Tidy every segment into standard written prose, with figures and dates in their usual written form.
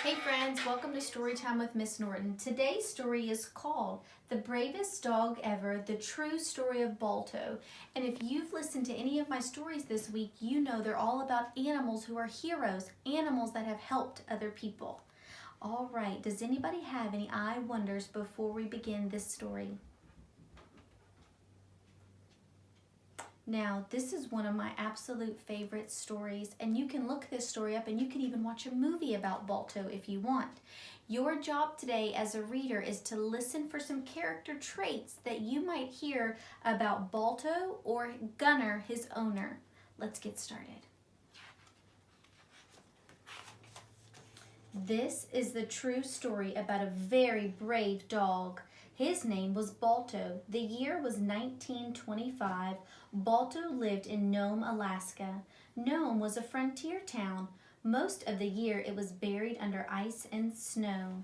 Hey friends, welcome to Storytime with Miss Norton. Today's story is called The Bravest Dog Ever, The True Story of Balto. And if you've listened to any of my stories this week, you know they're all about animals who are heroes, animals that have helped other people. All right, does anybody have any I wonders before we begin this story? Now, this is one of my absolute favorite stories, and you can look this story up and you can even watch a movie about Balto if you want. Your job today as a reader is to listen for some character traits that you might hear about Balto or Gunner, his owner. Let's get started. This is the true story about a very brave dog. His name was Balto. The year was 1925. Balto lived in Nome, Alaska. Nome was a frontier town. Most of the year it was buried under ice and snow.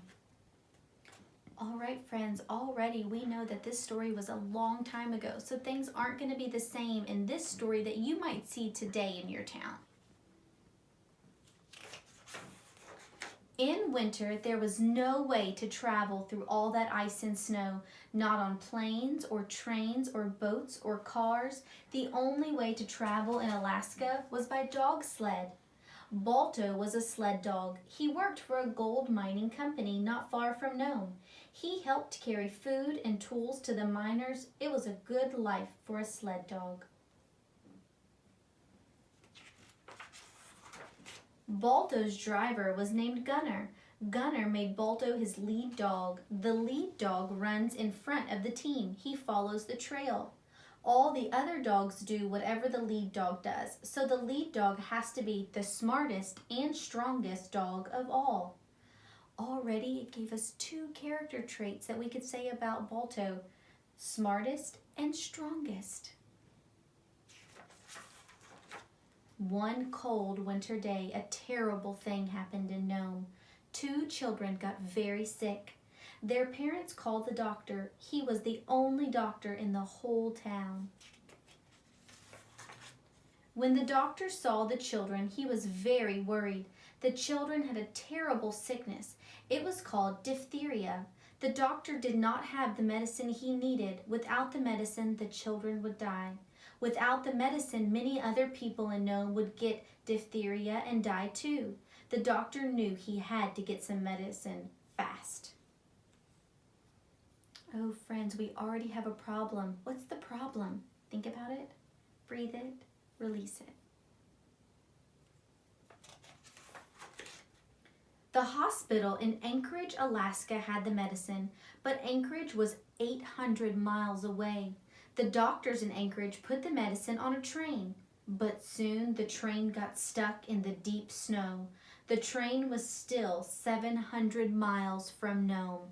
All right, friends, already we know that this story was a long time ago, so things aren't going to be the same in this story that you might see today in your town. In winter, there was no way to travel through all that ice and snow, not on planes or trains or boats or cars. The only way to travel in Alaska was by dog sled. Balto was a sled dog. He worked for a gold mining company not far from Nome. He helped carry food and tools to the miners. It was a good life for a sled dog. Balto's driver was named Gunner. Gunner made Balto his lead dog. The lead dog runs in front of the team. He follows the trail. All the other dogs do whatever the lead dog does, so the lead dog has to be the smartest and strongest dog of all. Already it gave us two character traits that we could say about Balto: smartest and strongest. One cold winter day, a terrible thing happened in Nome. Two children got very sick. Their parents called the doctor. He was the only doctor in the whole town. When the doctor saw the children, he was very worried. The children had a terrible sickness. It was called diphtheria. The doctor did not have the medicine he needed. Without the medicine, the children would die. Without the medicine, many other people in Nome would get diphtheria and die too. The doctor knew he had to get some medicine fast. Oh, friends, we already have a problem. What's the problem? Think about it, breathe it, release it. The hospital in Anchorage, Alaska had the medicine, but Anchorage was 800 miles away. The doctors in Anchorage put the medicine on a train, but soon the train got stuck in the deep snow. The train was still 700 miles from Nome.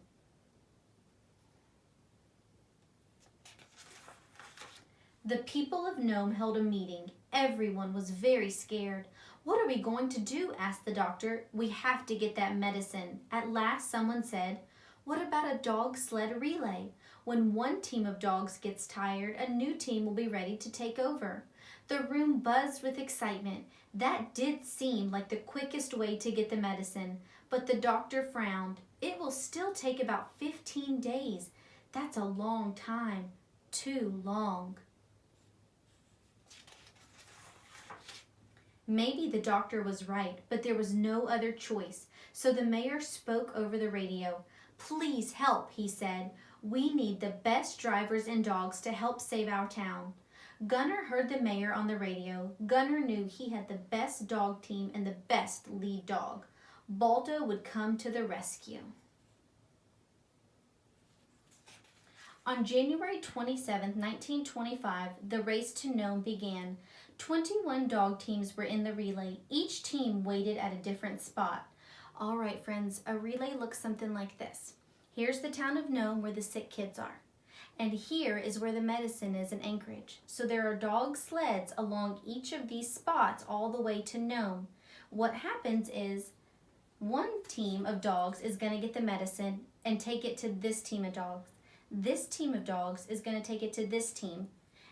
The people of Nome held a meeting. Everyone was very scared. "What are we going to do?" asked the doctor. "We have to get that medicine." At last someone said, "What about a dog sled relay? When one team of dogs gets tired, a new team will be ready to take over." The room buzzed with excitement. That did seem like the quickest way to get the medicine, but the doctor frowned. "It will still take about 15 days. That's a long time. Too long." Maybe the doctor was right, but there was no other choice. So the mayor spoke over the radio. "Please help," he said. "We need the best drivers and dogs to help save our town." Gunner heard the mayor on the radio. Gunner knew he had the best dog team and the best lead dog. Balto would come to the rescue. On January 27, 1925, the race to Nome began. 21 dog teams were in the relay. Each team waited at a different spot. All right, friends, a relay looks something like this. Here's the town of Nome where the sick kids are. And here is where the medicine is in Anchorage. So there are dog sleds along each of these spots all the way to Nome. What happens is one team of dogs is going to get the medicine and take it to this team of dogs. This team of dogs is going to take it to this team.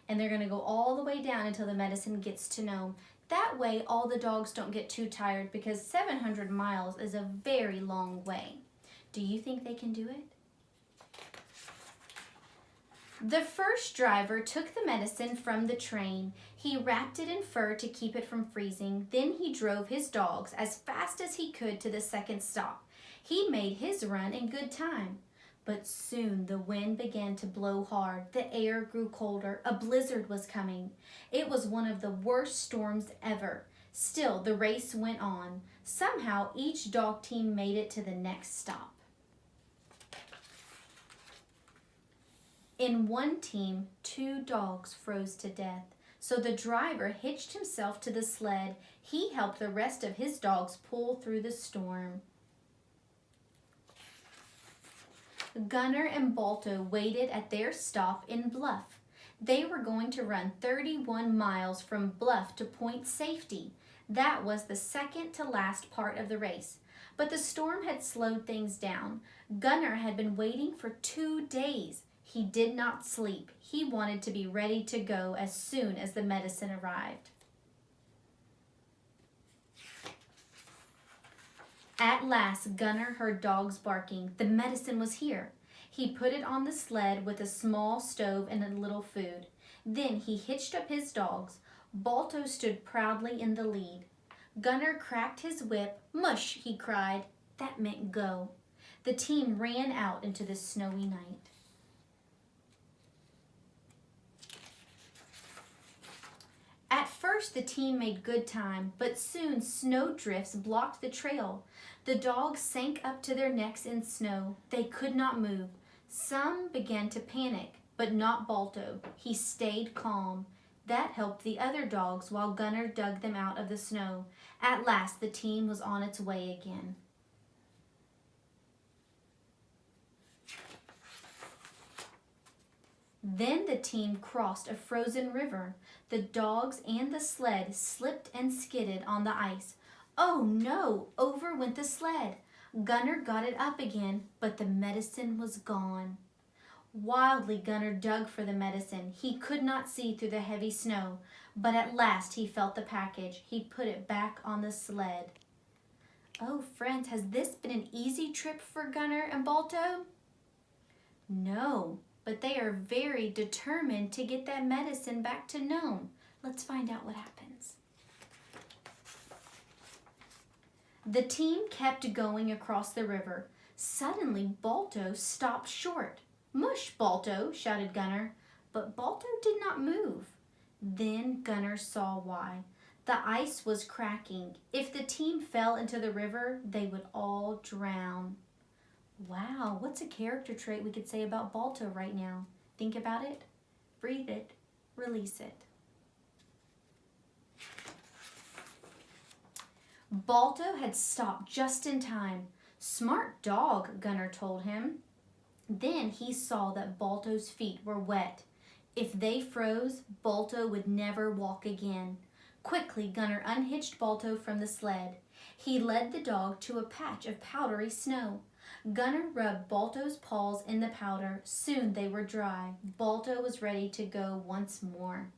And they're going to go all the way down until the medicine gets to Nome. That way, all the dogs don't get too tired because 700 miles is a very long way. Do you think they can do it? The first driver took the medicine from the train. He wrapped it in fur to keep it from freezing. Then he drove his dogs as fast as he could to the second stop. He made his run in good time. But soon the wind began to blow hard. The air grew colder. A blizzard was coming. It was one of the worst storms ever. Still, the race went on. Somehow, each dog team made it to the next stop. In one team, 2 dogs froze to death. So the driver hitched himself to the sled. He helped the rest of his dogs pull through the storm. Gunner and Balto waited at their stop in Bluff. They were going to run 31 miles from Bluff to Point Safety. That was the second to last part of the race. But the storm had slowed things down. Gunner had been waiting for 2 days. He did not sleep. He wanted to be ready to go as soon as the medicine arrived. At last, Gunner heard dogs barking. The medicine was here. He put it on the sled with a small stove and a little food. Then he hitched up his dogs. Balto stood proudly in the lead. Gunner cracked his whip. "Mush," he cried. That meant go. The team ran out into the snowy night. At first, the team made good time, but soon snow drifts blocked the trail. The dogs sank up to their necks in snow. They could not move. Some began to panic, but not Balto. He stayed calm. That helped the other dogs while Gunner dug them out of the snow. At last, the team was on its way again. Then the team crossed a frozen river. The dogs and the sled slipped and skidded on the ice. Oh no! Over went the sled. Gunner got it up again, but the medicine was gone. Wildly, Gunner dug for the medicine. He could not see through the heavy snow, but at last he felt the package. He put it back on the sled. Oh, friends, has this been an easy trip for Gunner and Balto? No. But they are very determined to get that medicine back to Nome. Let's find out what happens. The team kept going across the river. Suddenly, Balto stopped short. "Mush, Balto," shouted Gunner. But Balto did not move. Then Gunner saw why. The ice was cracking. If the team fell into the river, they would all drown. Wow, what's a character trait we could say about Balto right now? Think about it, breathe it, release it. Balto had stopped just in time. "Smart dog," Gunner told him. Then he saw that Balto's feet were wet. If they froze, Balto would never walk again. Quickly, Gunner unhitched Balto from the sled. He led the dog to a patch of powdery snow. Gunner rubbed Balto's paws in the powder. Soon they were dry. Balto was ready to go once more.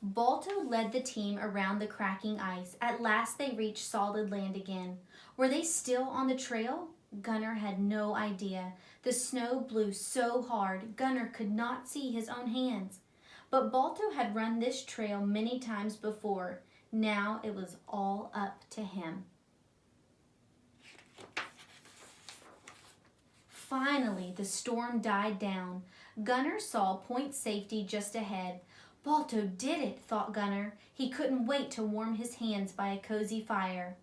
Balto led the team around the cracking ice. At last they reached solid land again. Were they still on the trail? Gunner had no idea. The snow blew so hard, Gunner could not see his own hands. But Balto had run this trail many times before. Now it was all up to him. Finally, the storm died down. Gunner saw Point Safety just ahead. Balto did it, thought Gunner. He couldn't wait to warm his hands by a cozy fire.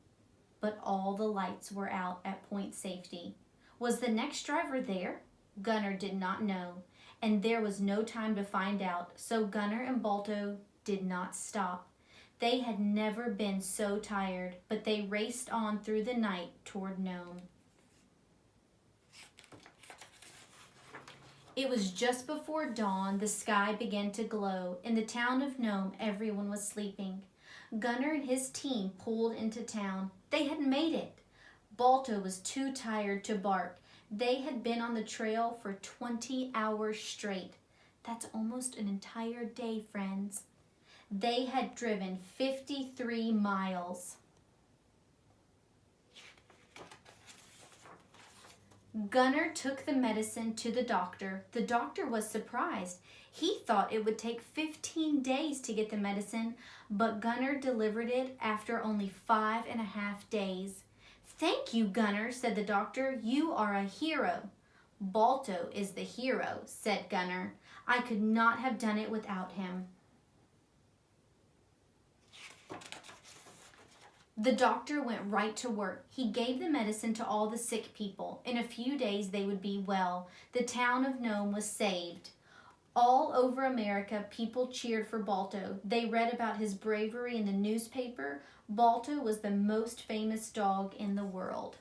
But all the lights were out at Point Safety. Was the next driver there? Gunner did not know, and there was no time to find out, so Gunner and Balto did not stop. They had never been so tired, but they raced on through the night toward Nome. It was just before dawn. The sky began to glow. In the town of Nome, everyone was sleeping. Gunner and his team pulled into town. They had made it. Balto was too tired to bark. They had been on the trail for 20 hours straight. That's almost an entire day, friends. They had driven 53 miles. Gunnar took the medicine to the doctor. The doctor was surprised. He thought it would take 15 days to get the medicine, but Gunnar delivered it after only 5.5 days. "Thank you, Gunnar," said the doctor. "You are a hero." "Balto is the hero," said Gunnar. "I could not have done it without him." The doctor went right to work. He gave the medicine to all the sick people. In a few days they would be well. The town of Nome was saved. All over America, people cheered for Balto. They read about his bravery in the newspaper. Balto was the most famous dog in the world.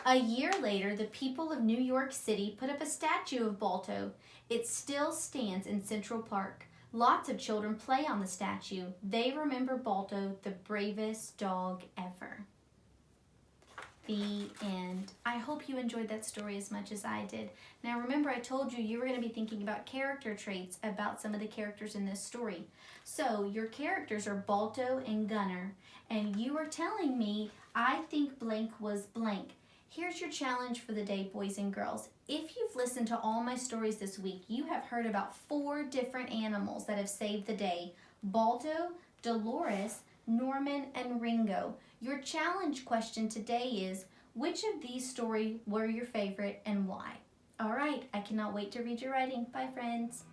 A year later, the people of New York City put up a statue of Balto. It still stands in Central Park. Lots of children play on the statue. They remember Balto, the bravest dog ever. The end. I hope you enjoyed that story as much as I did. Now remember, I told you were going to be thinking about character traits about some of the characters in this story. So your characters are Balto and Gunnar, and you are telling me, "I think blank was blank." Here's your challenge for the day, boys and girls. If you've listened to all my stories this week, you have heard about 4 different animals that have saved the day: Balto, Dolores, Norman, and Ringo. Your challenge question today is, which of these stories were your favorite and why? All right, I cannot wait to read your writing. Bye, friends.